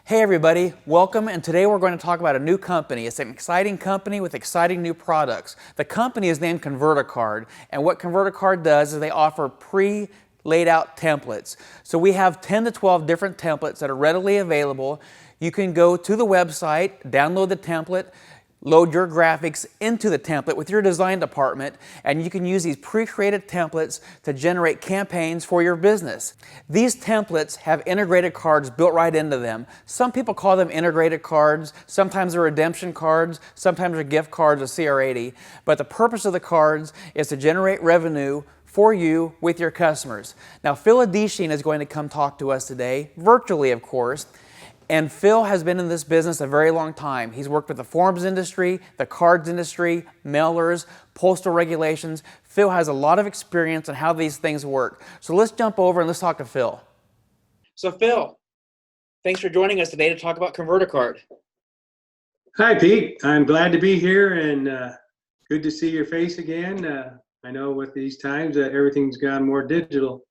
Hey everybody, welcome, and today we're going to talk about a new company. It's an exciting company with exciting new products. The company is named ConvertACard, and what ConvertACard does is they offer pre-laid out templates. So we have 10 to 12 different templates that are readily available. You can go to the website, download the template, load your graphics into the template with your design department, and you can use these pre-created templates to generate campaigns for your business. These templates have integrated cards built right into them. Some people call them integrated cards, sometimes they're redemption cards, sometimes they're gift cards with CR80, but the purpose of the cards is to generate revenue for you with your customers. Now, Phil Adeshin is going to come talk to us today, virtually of course. And Phil has been in this business a very long time. He's worked with the forms industry, the cards industry, mailers, postal regulations. Phil has a lot of experience on how these things work. So let's jump over and let's talk to Phil. So Phil, thanks for joining us today to talk about ConvertACard. Hi, Pete. I'm glad to be here and good to see your face again. I know with these times everything's gone more digital.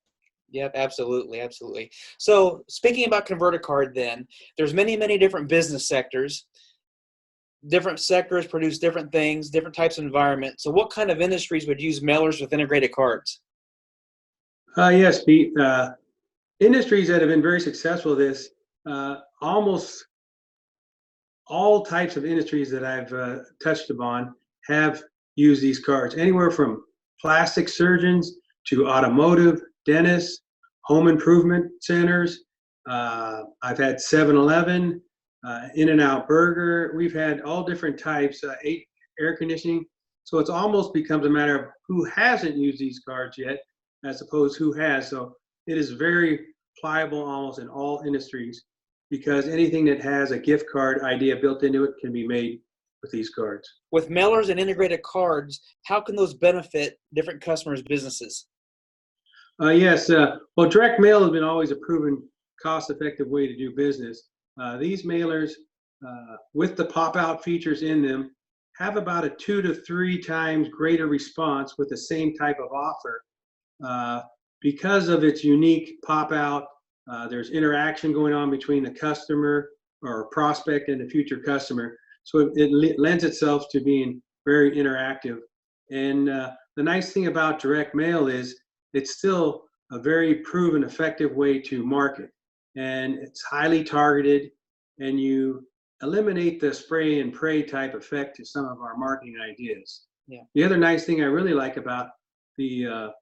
Yep, absolutely, absolutely. So speaking about ConvertACard then, there's many different business sectors. Different sectors produce different things, different types of environment. So what kind of industries would use mailers with integrated cards? Yes, Pete. Industries that have been very successful at this, almost all types of industries that I've touched upon have used these cards, anywhere from plastic surgeons to automotive, dentists, home improvement centers. I've had 7-Eleven, In-N-Out Burger. We've had all different types, air conditioning. So it's almost becomes a matter of who hasn't used these cards yet, as opposed to who has. So it is very pliable almost in all industries, because anything that has a gift card idea built into it can be made with these cards. With mailers and integrated cards, how can those benefit different customers' businesses? Yes, well, direct mail has been always a proven cost-effective way to do business. These mailers, with the pop-out features in them, have about a 2 to 3 times greater response with the same type of offer. Because of its unique pop-out, there's interaction going on between the customer or prospect and the future customer. So it lends itself to being very interactive. And the nice thing about direct mail is it's still a very proven effective way to market, and it's highly targeted, and you eliminate the spray and pray type effect to some of our marketing ideas. Yeah. The other nice thing I really like about the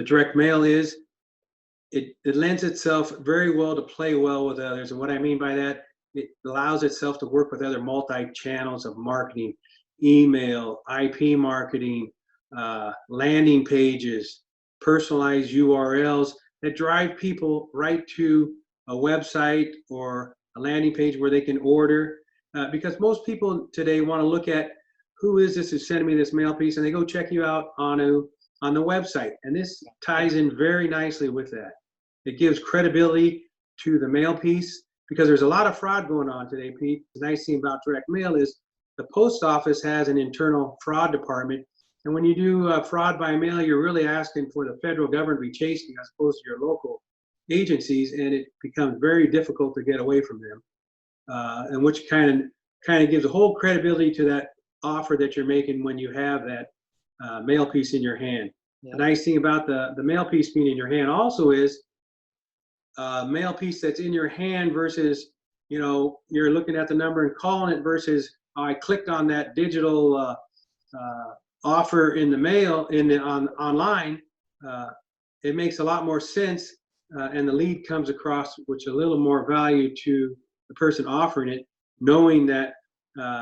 direct mail is it lends itself very well to play well with others. And what I mean by that, it allows itself to work with other multi-channels of marketing, email, IP marketing, landing pages, personalized URLs that drive people right to a website or a landing page where they can order. Because most people today want to look at who is this who's sending me this mail piece, and they go check you out on the website. And this ties in very nicely with that. It gives credibility to the mail piece, because there's a lot of fraud going on today, Pete. The nice thing about direct mail is the post office has an internal fraud department. And when you do fraud by mail, you're really asking for the federal government to be chasing as opposed to your local agencies, and it becomes very difficult to get away from them. And which kind of gives a whole credibility to that offer that you're making when you have that mail piece in your hand. Yeah. The nice thing about the mail piece being in your hand also is mail piece that's in your hand versus, you're looking at the number and calling it, versus I clicked on that digital offer in the mail online. It makes a lot more sense, and the lead comes across which a little more value to the person offering it, knowing that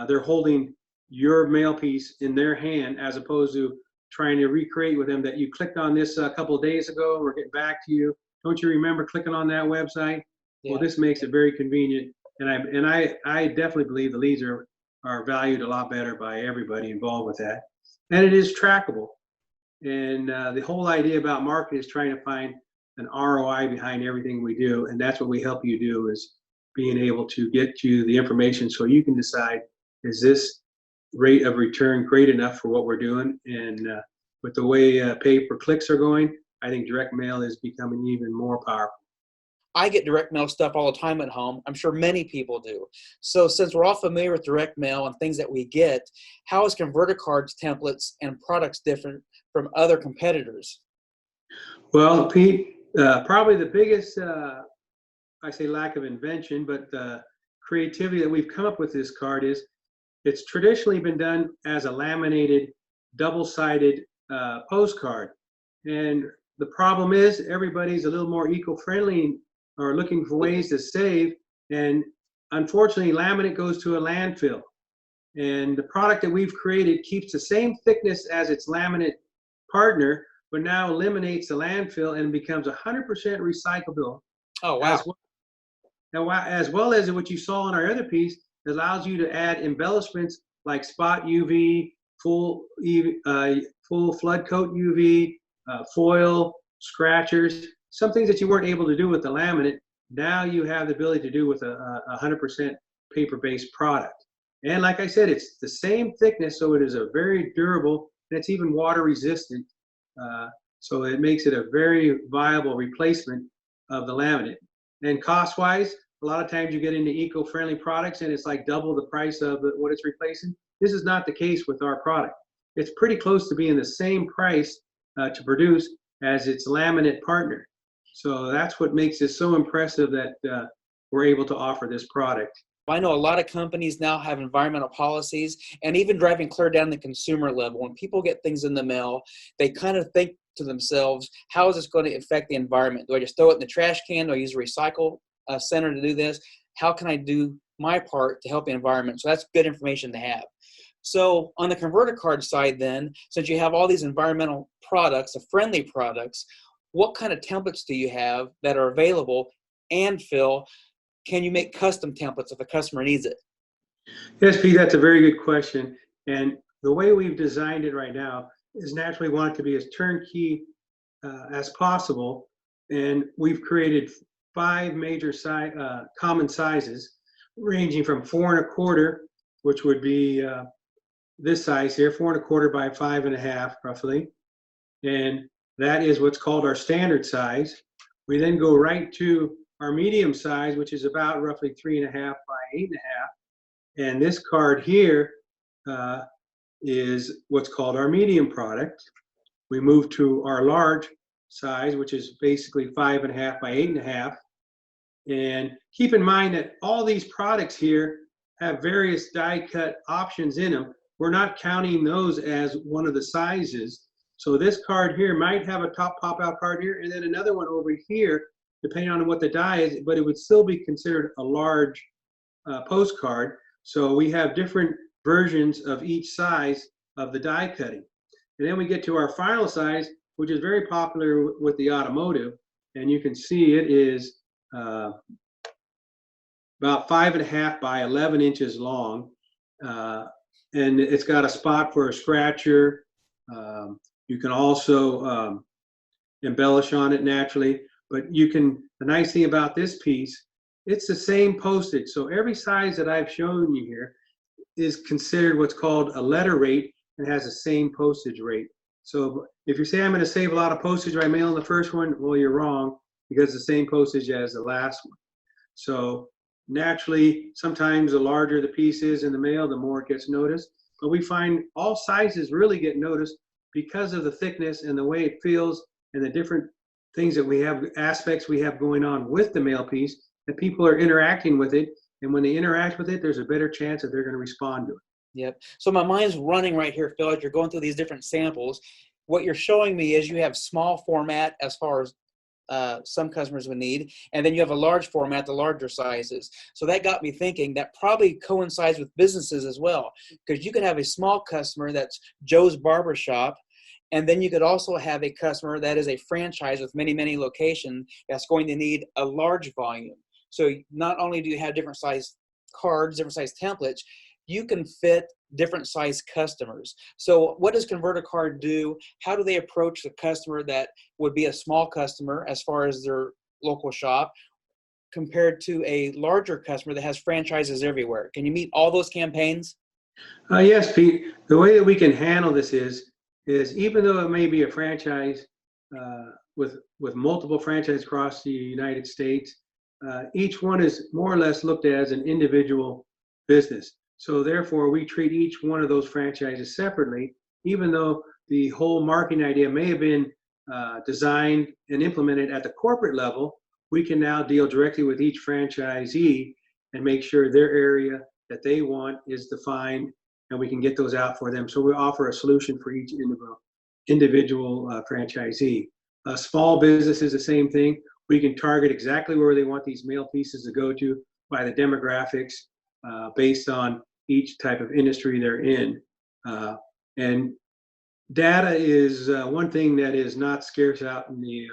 they're holding your mail piece in their hand, as opposed to trying to recreate with them that you clicked on this a couple of days ago, we're getting back to you. Don't you remember clicking on that website? Yeah. Well, this makes it very convenient, and I definitely believe the leads are valued a lot better by everybody involved with that. And it is trackable. And the whole idea about marketing is trying to find an ROI behind everything we do. And that's what we help you do, is being able to get you the information so you can decide, is this rate of return great enough for what we're doing? And with the way pay-per-clicks are going, I think direct mail is becoming even more powerful. I get direct mail stuff all the time at home. I'm sure many people do. So since we're all familiar with direct mail and things that we get, how is ConvertACard's templates and products different from other competitors? Well, Pete, probably the biggest, I say lack of invention, but creativity that we've come up with this card is it's traditionally been done as a laminated, double-sided postcard. And the problem is everybody's a little more eco-friendly or looking for ways to save. And unfortunately, laminate goes to a landfill. And the product that we've created keeps the same thickness as its laminate partner, but now eliminates the landfill and becomes 100% recyclable. Oh, wow. As well as what you saw on our other piece, it allows you to add embellishments like spot UV, full flood coat UV, foil, scratchers, some things that you weren't able to do with the laminate. Now you have the ability to do with a 100% paper-based product. And like I said, it's the same thickness, so it is a very durable, and it's even water resistant. So it makes it a very viable replacement of the laminate. And cost-wise, a lot of times you get into eco-friendly products and it's like double the price of what it's replacing. This is not the case with our product. It's pretty close to being the same price to produce as its laminate partner. So that's what makes it so impressive that we're able to offer this product. I know a lot of companies now have environmental policies, and even driving clear down the consumer level. When people get things in the mail, they kind of think to themselves, how is this going to affect the environment? Do I just throw it in the trash can? Do I use a recycle center to do this? How can I do my part to help the environment? So that's good information to have. So on the ConvertACard side then, since you have all these environmental products, the friendly products, what kind of templates do you have that are available? And Phil, can you make custom templates if a customer needs it? Yes, Pete, that's a very good question. And the way we've designed it right now is naturally want it to be as turnkey as possible. And we've created 5 major common sizes, ranging from 4 1/4, which would be this size here, 4 1/4 by 5 1/2, roughly. And that is what's called our standard size. We then go right to our medium size, which is about roughly 3 1/2 by 8 1/2. And this card here is what's called our medium product. We move to our large size, which is basically 5 1/2 by 8 1/2. And keep in mind that all these products here have various die cut options in them. We're not counting those as one of the sizes. So this card here might have a top pop-out card here and then another one over here, depending on what the die is, but it would still be considered a large postcard. So we have different versions of each size of the die cutting. And then we get to our final size, which is very popular with the automotive. And you can see it is about 5 1/2 by 11 inches long. And it's got a spot for a scratcher. You can also embellish on it naturally, but you can, the nice thing about this piece, it's the same postage. So every size that I've shown you here is considered what's called a letter rate and has the same postage rate. So if you say I'm going to save a lot of postage by mailing the first one, well, you're wrong, because it's the same postage as the last one. So naturally, sometimes the larger the piece is in the mail, the more it gets noticed. But we find all sizes really get noticed because of the thickness and the way it feels and the different things that we have, aspects we have going on with the mail piece, that people are interacting with it. And when they interact with it, there's a better chance that they're going to respond to it. Yep. So my mind's running right here, Phil, as you're going through these different samples. What you're showing me is you have small format as far as some customers would need, and then you have a large format, the larger sizes. So that got me thinking that probably coincides with businesses as well, because you could have a small customer that's Joe's Barbershop, and then you could also have a customer that is a franchise with many, many locations that's going to need a large volume. So not only do you have different size cards, different size templates, you can fit different size customers. So what does ConvertACard do? How do they approach the customer that would be a small customer as far as their local shop compared to a larger customer that has franchises everywhere? Can you meet all those campaigns? Yes, Pete. The way that we can handle this is even though it may be a franchise with multiple franchises across the United States, each one is more or less looked at as an individual business. So therefore, we treat each one of those franchises separately, even though the whole marketing idea may have been designed and implemented at the corporate level. We can now deal directly with each franchisee and make sure their area that they want is defined, and we can get those out for them. So we offer a solution for each individual franchisee. Small business is the same thing. We can target exactly where they want these mail pieces to go to by the demographics based on each type of industry they're in. And data is one thing that is not scarce out in the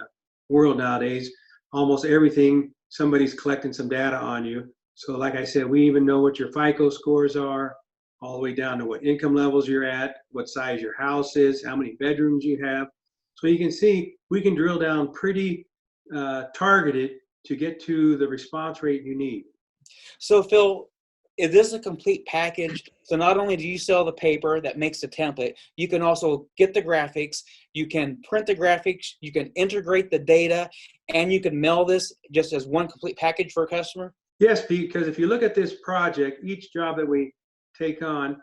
world nowadays. Almost everything, somebody's collecting some data on you. So like I said, we even know what your FICO scores are, all the way down to what income levels you're at, what size your house is, how many bedrooms you have. So you can see we can drill down pretty targeted to get to the response rate you need. So Phil, is this a complete package? So not only do you sell the paper that makes the template, you can also get the graphics, you can print the graphics, you can integrate the data, and you can mail this just as one complete package for a customer? Yes, because if you look at this project, each job that we take on,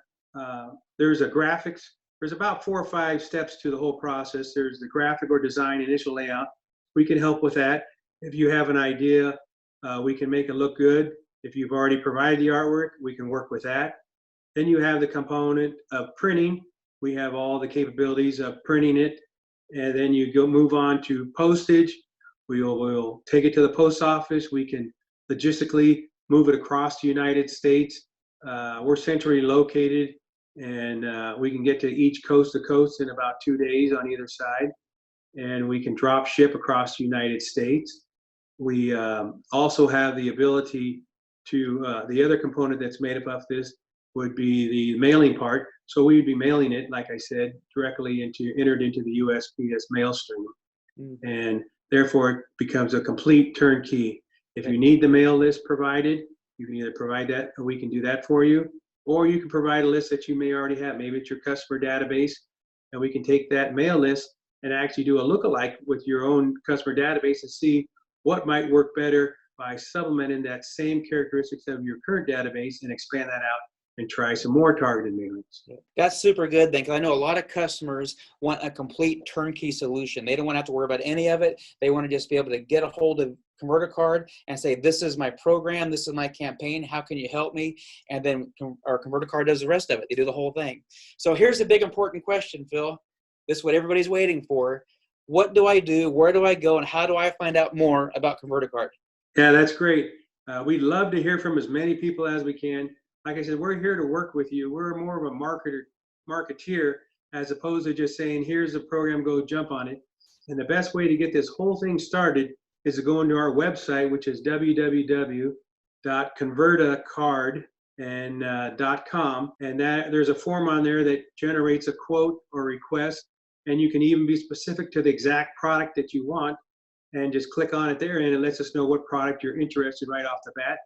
there's a graphics. There's about 4 or 5 steps to the whole process. There's the graphic or design, initial layout. We can help with that. If you have an idea, we can make it look good. If you've already provided the artwork, we can work with that. Then you have the component of printing. We have all the capabilities of printing it. And then you move on to postage. We'll take it to the post office. We can logistically move it across the United States. We're centrally located, and we can get to each coast to coast in about 2 days on either side. And we can drop ship across the United States. We also have the ability to, the other component that's made up of this would be the mailing part. So we'd be mailing it, like I said, directly entered into the USPS mail stream. Mm-hmm. And therefore it becomes a complete turnkey. If you need the mail list provided, you can either provide that, or we can do that for you, or you can provide a list that you may already have. Maybe it's your customer database, and we can take that mail list and actually do a lookalike with your own customer database and see what might work better by supplementing that same characteristics of your current database and expand that out and try some more targeted mailings. That's super good then, because I know a lot of customers want a complete turnkey solution. They don't want to have to worry about any of it. They want to just be able to get a hold of ConvertACard and say, this is my program, this is my campaign, how can you help me? And then our ConvertACard does the rest of it. They do the whole thing. So here's the big important question, Phil. This is what everybody's waiting for. What do I do? Where do I go? And how do I find out more about ConvertACard? Yeah, that's great. We'd love to hear from as many people as we can. Like I said, we're here to work with you. We're more of a marketeer as opposed to just saying, here's the program, go jump on it. And the best way to get this whole thing started is to go into our website, which is www.convertacard.com. And there's a form on there that generates a quote or request. And you can even be specific to the exact product that you want and just click on it there, and it lets us know what product you're interested in right off the bat.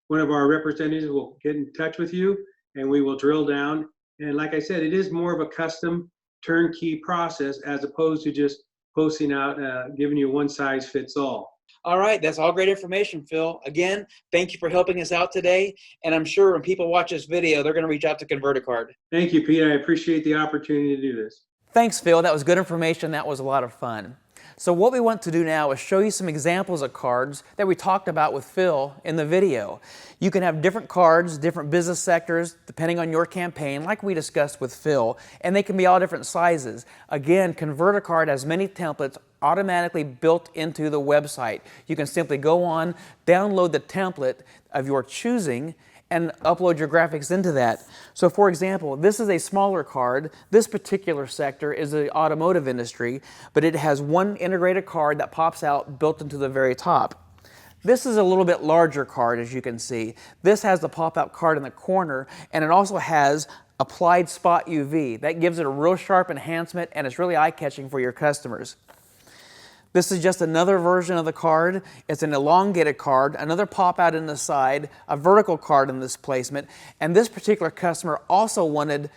One of our representatives will get in touch with you, and we will drill down. And like I said, it is more of a custom turnkey process as opposed to just posting out, giving you one size fits all. All right, that's all great information, Phil. Again, thank you for helping us out today. And I'm sure when people watch this video, they're going to reach out to ConvertACard. Thank you, Pete. I appreciate the opportunity to do this. Thanks, Phil. That was good information. That was a lot of fun. So what we want to do now is show you some examples of cards that we talked about with Phil in the video. You can have different cards, different business sectors, depending on your campaign, like we discussed with Phil, and they can be all different sizes. Again, ConvertACard has many templates automatically built into the website. You can simply go on, download the template of your choosing, and upload your graphics into that. So for example, this is a smaller card. This particular sector is the automotive industry, but it has one integrated card that pops out built into the very top. This is a little bit larger card, as you can see. This has the pop-out card in the corner, and it also has applied spot UV. That gives it a real sharp enhancement, and it's really eye-catching for your customers. This is just another version of the card. It's an elongated card, another pop out in the side, a vertical card in this placement, and this particular customer also wanted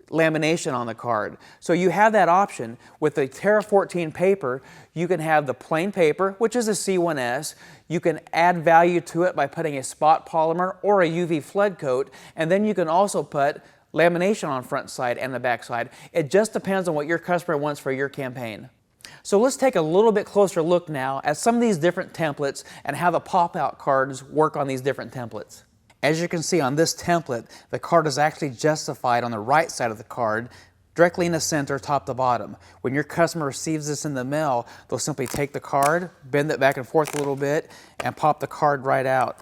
lamination on the card. So you have that option. With the Terra 14 paper, you can have the plain paper, which is a C1S. You can add value to it by putting a spot polymer or a UV flood coat, and then you can also put lamination on front side and the back side. It just depends on what your customer wants for your campaign. So let's take a little bit closer look now at some of these different templates and how the pop-out cards work on these different templates. As you can see on this template, the card is actually justified on the right side of the card, directly in the center, top to bottom. When your customer receives this in the mail, they'll simply take the card, bend it back and forth a little bit, and pop the card right out.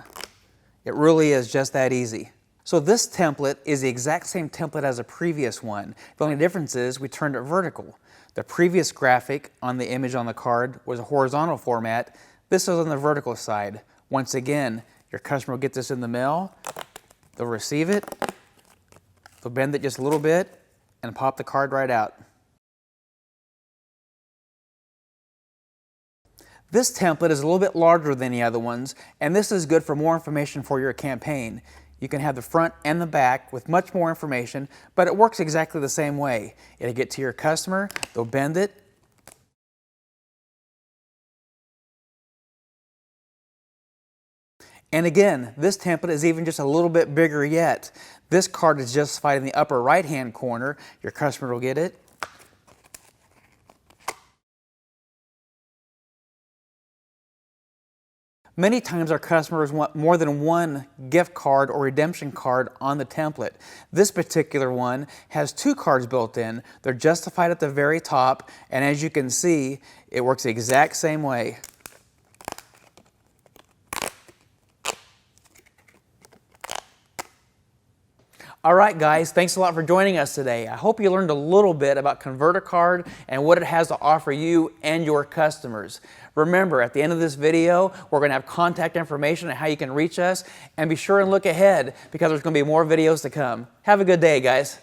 It really is just that easy. So this template is the exact same template as the previous one. The only difference is we turned it vertical. The previous graphic on the image on the card was a horizontal format. This is on the vertical side. Once again, your customer will get this in the mail, they'll receive it, they'll bend it just a little bit, and pop the card right out. This template is a little bit larger than the other ones, and this is good for more information for your campaign. You can have the front and the back with much more information, but it works exactly the same way. It'll get to your customer, they'll bend it, and again, this template is even just a little bit bigger yet. This card is justified in the upper right-hand corner. Your customer will get it. Many times our customers want more than one gift card or redemption card on the template. This particular one has 2 cards built in. They're justified at the very top, and as you can see, it works the exact same way. All right, guys, thanks a lot for joining us today. I hope you learned a little bit about ConvertACard and what it has to offer you and your customers. Remember, at the end of this video, we're going to have contact information on how you can reach us, and be sure and look ahead because there's going to be more videos to come. Have a good day, guys.